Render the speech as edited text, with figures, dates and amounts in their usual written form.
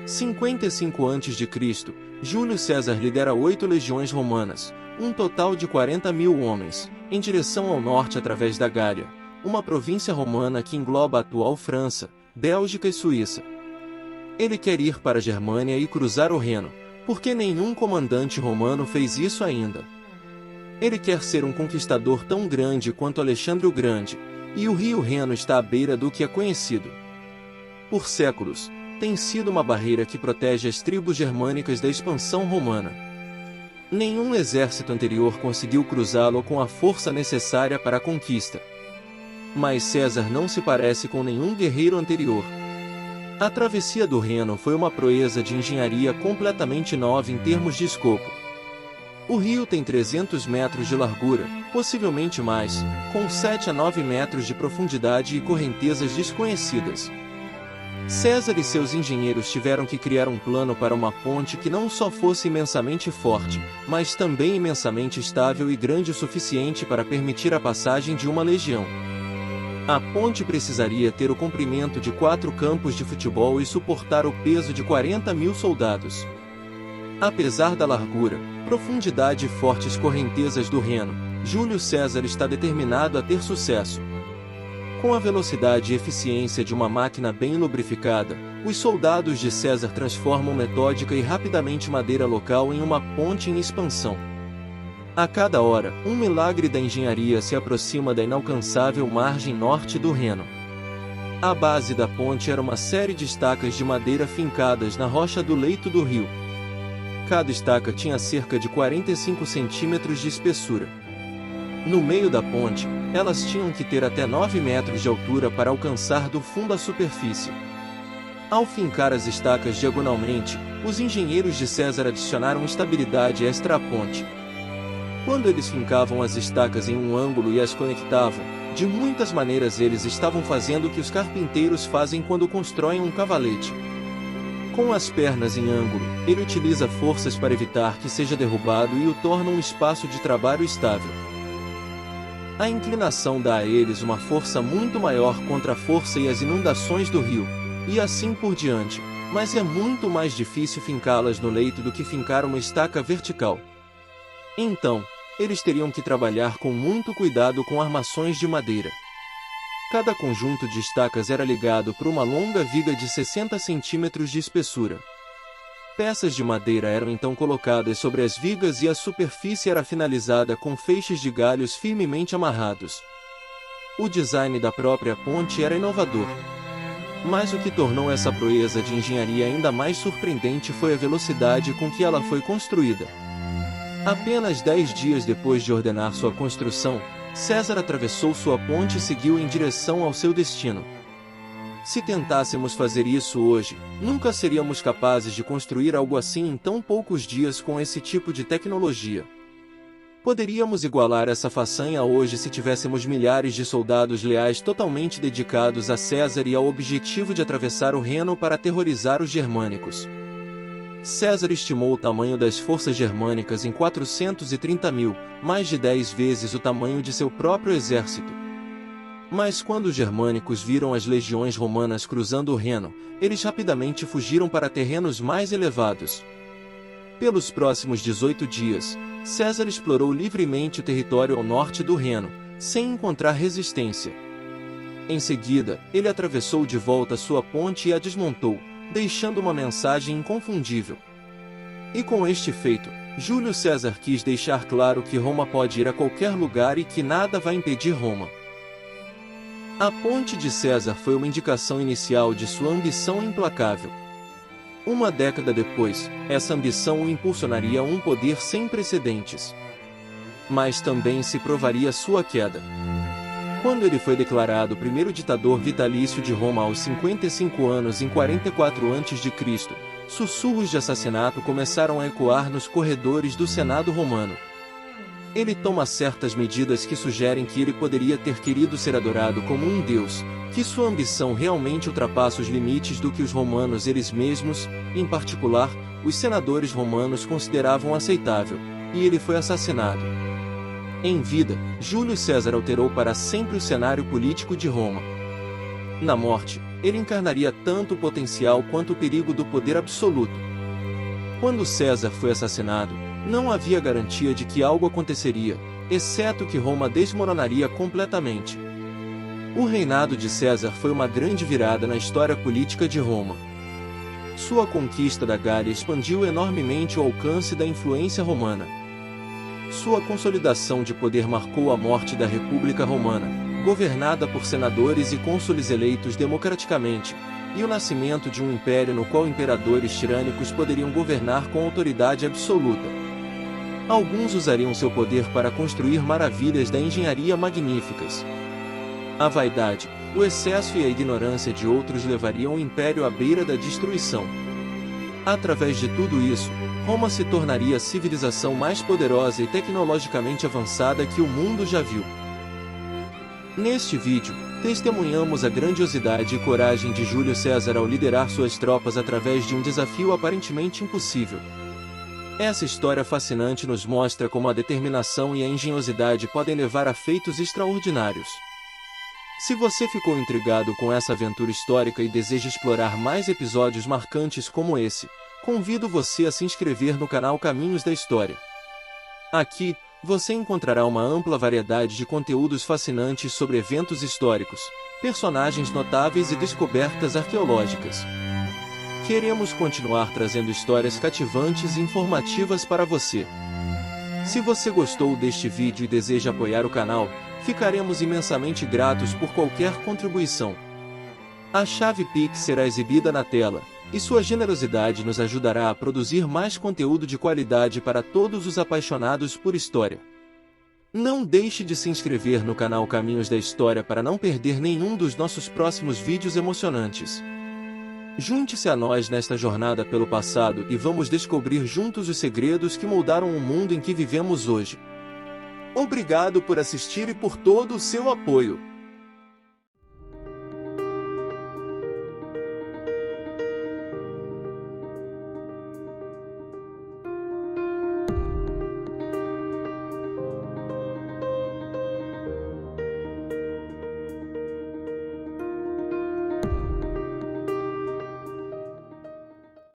55 a.C., Júlio César lidera 8 legiões romanas, um total de 40.000 homens, em direção ao norte através da Gália, uma província romana que engloba a atual França, Bélgica e Suíça. Ele quer ir para a Germânia e cruzar o Reno, porque nenhum comandante romano fez isso ainda. Ele quer ser um conquistador tão grande quanto Alexandre o Grande, e o rio Reno está à beira do que é conhecido. Por séculos, tem sido uma barreira que protege as tribos germânicas da expansão romana. Nenhum exército anterior conseguiu cruzá-lo com a força necessária para a conquista. Mas César não se parece com nenhum guerreiro anterior. A travessia do Reno foi uma proeza de engenharia completamente nova em termos de escopo. O rio tem 300 metros de largura, possivelmente mais, com 7 a 9 metros de profundidade e correntezas desconhecidas. César e seus engenheiros tiveram que criar um plano para uma ponte que não só fosse imensamente forte, mas também imensamente estável e grande o suficiente para permitir a passagem de uma legião. A ponte precisaria ter o comprimento de 4 campos de futebol e suportar o peso de 40.000 soldados. Apesar da largura, profundidade e fortes correntezas do Reno, Júlio César está determinado a ter sucesso. Com a velocidade e eficiência de uma máquina bem lubrificada, os soldados de César transformam metódica e rapidamente madeira local em uma ponte em expansão. A cada hora, um milagre da engenharia se aproxima da inalcançável margem norte do Reno. A base da ponte era uma série de estacas de madeira fincadas na rocha do leito do rio. Cada estaca tinha cerca de 45 centímetros de espessura. No meio da ponte, elas tinham que ter até 9 metros de altura para alcançar do fundo a superfície. Ao fincar as estacas diagonalmente, os engenheiros de César adicionaram estabilidade extra à ponte. Quando eles fincavam as estacas em um ângulo e as conectavam, de muitas maneiras eles estavam fazendo o que os carpinteiros fazem quando constroem um cavalete. Com as pernas em ângulo, ele utiliza forças para evitar que seja derrubado e o torna um espaço de trabalho estável. A inclinação dá a eles uma força muito maior contra a força e as inundações do rio, e assim por diante, mas é muito mais difícil fincá-las no leito do que fincar uma estaca vertical. Então, eles teriam que trabalhar com muito cuidado com armações de madeira. Cada conjunto de estacas era ligado por uma longa viga de 60 centímetros de espessura. Peças de madeira eram então colocadas sobre as vigas e a superfície era finalizada com feixes de galhos firmemente amarrados. O design da própria ponte era inovador. Mas o que tornou essa proeza de engenharia ainda mais surpreendente foi a velocidade com que ela foi construída. Apenas 10 dias depois de ordenar sua construção, César atravessou sua ponte e seguiu em direção ao seu destino. Se tentássemos fazer isso hoje, nunca seríamos capazes de construir algo assim em tão poucos dias com esse tipo de tecnologia. Poderíamos igualar essa façanha hoje se tivéssemos milhares de soldados leais totalmente dedicados a César e ao objetivo de atravessar o Reno para aterrorizar os germânicos. César estimou o tamanho das forças germânicas em 430.000, mais de 10 vezes o tamanho de seu próprio exército. Mas quando os germânicos viram as legiões romanas cruzando o Reno, eles rapidamente fugiram para terrenos mais elevados. Pelos próximos 18 dias, César explorou livremente o território ao norte do Reno, sem encontrar resistência. Em seguida, ele atravessou de volta sua ponte e a desmontou, deixando uma mensagem inconfundível. E com este feito, Júlio César quis deixar claro que Roma pode ir a qualquer lugar e que nada vai impedir Roma. A ponte de César foi uma indicação inicial de sua ambição implacável. Uma década depois, essa ambição o impulsionaria a um poder sem precedentes. Mas também se provaria sua queda. Quando ele foi declarado o primeiro ditador vitalício de Roma aos 55 anos em 44 a.C., sussurros de assassinato começaram a ecoar nos corredores do Senado romano. Ele toma certas medidas que sugerem que ele poderia ter querido ser adorado como um deus, que sua ambição realmente ultrapassa os limites do que os romanos eles mesmos, em particular, os senadores romanos consideravam aceitável, e ele foi assassinado. Em vida, Júlio César alterou para sempre o cenário político de Roma. Na morte, ele encarnaria tanto o potencial quanto o perigo do poder absoluto. Quando César foi assassinado, não havia garantia de que algo aconteceria, exceto que Roma desmoronaria completamente. O reinado de César foi uma grande virada na história política de Roma. Sua conquista da Gália expandiu enormemente o alcance da influência romana. Sua consolidação de poder marcou a morte da República Romana, governada por senadores e cônsules eleitos democraticamente, e o nascimento de um império no qual imperadores tirânicos poderiam governar com autoridade absoluta. Alguns usariam seu poder para construir maravilhas da engenharia magníficas. A vaidade, o excesso e a ignorância de outros levariam o império à beira da destruição. Através de tudo isso, Roma se tornaria a civilização mais poderosa e tecnologicamente avançada que o mundo já viu. Neste vídeo, testemunhamos a grandiosidade e coragem de Júlio César ao liderar suas tropas através de um desafio aparentemente impossível. Essa história fascinante nos mostra como a determinação e a engenhosidade podem levar a feitos extraordinários. Se você ficou intrigado com essa aventura histórica e deseja explorar mais episódios marcantes como esse, convido você a se inscrever no canal Caminhos da História. Aqui, você encontrará uma ampla variedade de conteúdos fascinantes sobre eventos históricos, personagens notáveis e descobertas arqueológicas. Queremos continuar trazendo histórias cativantes e informativas para você. Se você gostou deste vídeo e deseja apoiar o canal, ficaremos imensamente gratos por qualquer contribuição. A chave Pix será exibida na tela, e sua generosidade nos ajudará a produzir mais conteúdo de qualidade para todos os apaixonados por história. Não deixe de se inscrever no canal Caminhos da História para não perder nenhum dos nossos próximos vídeos emocionantes. Junte-se a nós nesta jornada pelo passado e vamos descobrir juntos os segredos que moldaram o mundo em que vivemos hoje. Obrigado por assistir e por todo o seu apoio.